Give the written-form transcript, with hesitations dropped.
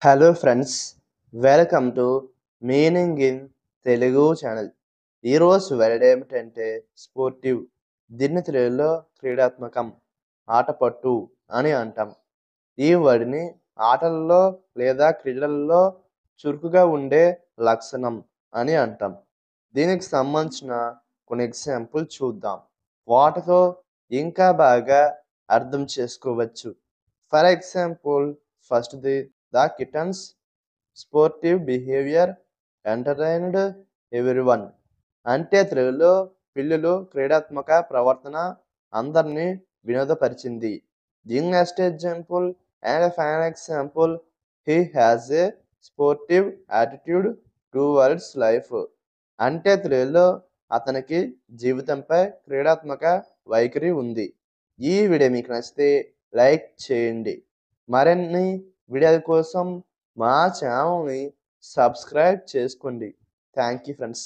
Hello friends, welcome to meaning in Telugu channel. ఈరోజు word ఏమిటంటే sportive. దీన్ని తెలుగులో క్రీడాత్మకం, ఆటపట్టు అని అంటాం. ఈ వర్డ్ని ఆటలలో లేదా క్రీడలలో చురుకుగా ఉండే లక్షణం అని అంటాం. దీనికి సంబంధించిన కొన్ని ఎగ్జాంపుల్ చూద్దాం. వాటితో ఇంకా బాగా అర్థం చేసుకోవచ్చు. ఫర్ ఎగ్జాంపుల్, ఫస్ట్‌ది the kittens sportive behaviour entertained everyone. అంటే తెలుగులో పిల్లులు క్రీడాత్మక ప్రవర్తన అందరినీ వినోదపరిచింది. The next example and final example, he has a sportive attitude towards life. అంటే తెలుగులో అతనికి జీవితంపై క్రీడాత్మక వైఖరి ఉంది. ఈ వీడియో మీకు నచ్చితే లైక్ చేయండి. మరిన్ని వీడియోల కోసం మా ఛానల్ని సబ్స్క్రైబ్ చేసుకోండి. Thank you friends.